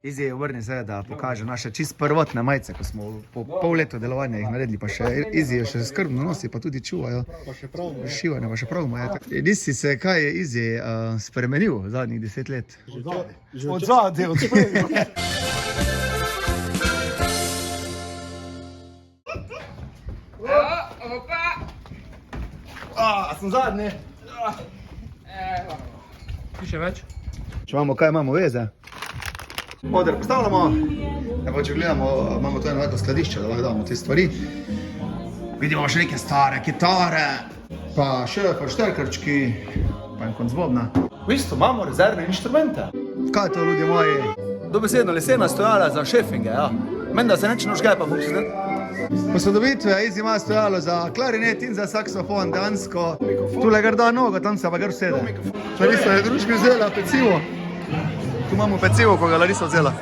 Izji obrni se, da pokaže naše čist prvotne majice, ko smo po pol leta delovanja jih naredili, pa še Izji še skrbno nosi, pa tudi čuvajo. Pa še prav. Šivanje pa še prav imajo. Nisi se, kaj je Izji spremenil v zadnjih 10 let? Od zadnje. Opa! Sem zadnji. Ti še več? Če imamo, kaj imamo veze? Oder postavljamo, pa če gledamo, imamo to eno skladišče, da lahko damo te stvari. Vidimo še neke stare kitare, pa še šterkrčki, pa en konc bobna. V bistvu imamo rezervne inštrumente. Kaj je to, ljudje moji? Dobesedno lesena stojala za šefinge, ja. Menda se neč nožge pa posodobitve, Izji ima stojalo za klarinet in za saksofon, dansko. Tule gar da nogo, tam se pa gar usede. Larisa je družki vzela pecivo. Tu imamo pecivo, ko ga Larisa vzela.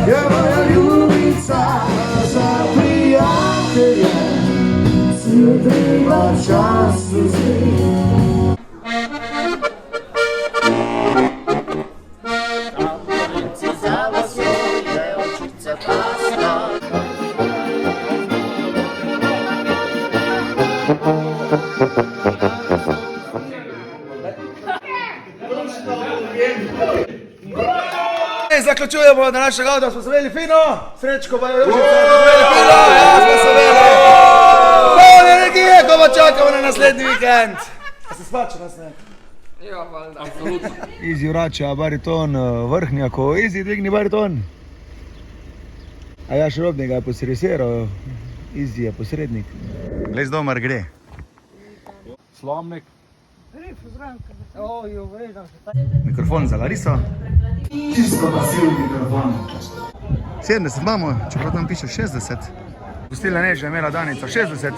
Je moja ljubica za prijatelje, si je treba čas vzeti. Kampolici za vas je očice pasta. Zaključujemo današnjega avta, smo se veli fino, Srečko pa je Jožica, smo se veli fino, ja, smo se veli. Polne energije, ko pa čakamo na naslednji vikend. A se spače nas ne? Ja, valjda. Absolutno. Izji vrača bariton Vrhnjako, Izji dvigni bariton. A ja Šrobnik ga je posresiral, Izji je posrednik. Glej, zdomar gre. Slomnik. Mikrofon za Lariso. Čisto pasivni mikrofon. 70 imamo, čeprav tam piše 60. Gostilna Neža je imela Danica 60.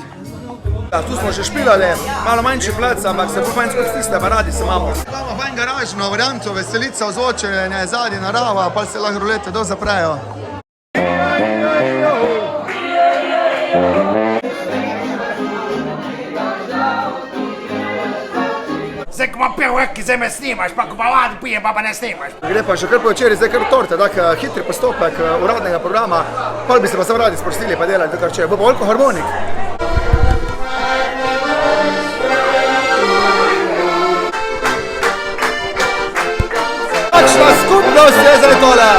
Ja, tu smo še špilali, malo manjši plac, ampak se fajn skozi tiste, pa radi se imamo. Imamo fajn garažno varianto, veselica, ozvočenje, zadnji narava, pa se lahko rulete do zaprejo. Zdaj, ko pa pevek, zdaj me snimaš, pa ko pa vadi pije, pa ne snimaš. Gre pa še kar po večeri, zdaj kar torte, tak hitri postopek uradnega programa, pa bi se pa sam radi sprostili pa delali, takar če bo pa veliko harmonik. Takšna skupnost je zdaj tole!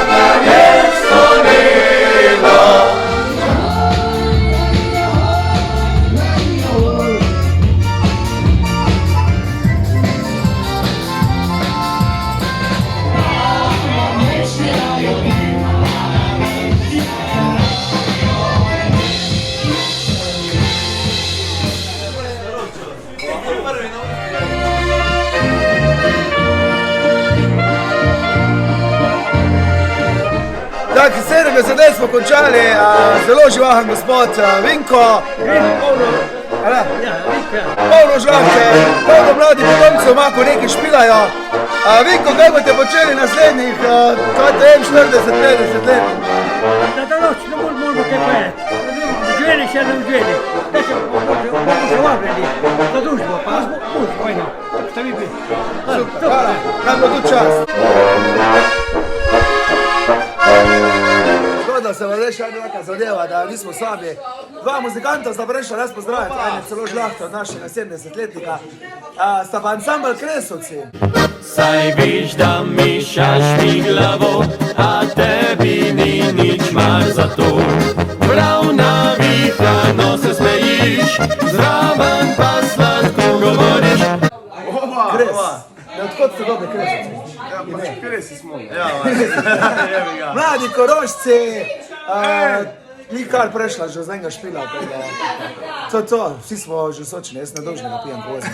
Tak, 70 let smo končali, zelo živahen gospod Vinko, polno žlahte, polno mladi potomcev mako nekaj špilajo. Vinko, kaj boste počeli naslednjih 40-50 let? Da noč ne moramo kaj povedati. Živeli še ne živeli. Da se bomo vabljeni za družbo, pa nas bo vojno. Tako ste vi bili. Hvala, nam bo tudi čast. Da se vam reši neka zadeva, da nismo slabi. Dva muzikanta sta prešla nas pozdraviti, en je celo žlahta od našega 70-letnika. Sta pa ansambl Kresovci. Saj viš, da mišaš mi glavo, a tebi ni nič mar za to. Prav navihano se smejiš, zraven pa sladko govoriš. Kres. Odkot ste dobili Kresovci? Kresi smo. Mladi Korošci, ni kar prešla že z enega špila. To, vsi smo že Sočni, jaz nedolžnega pijem po 8.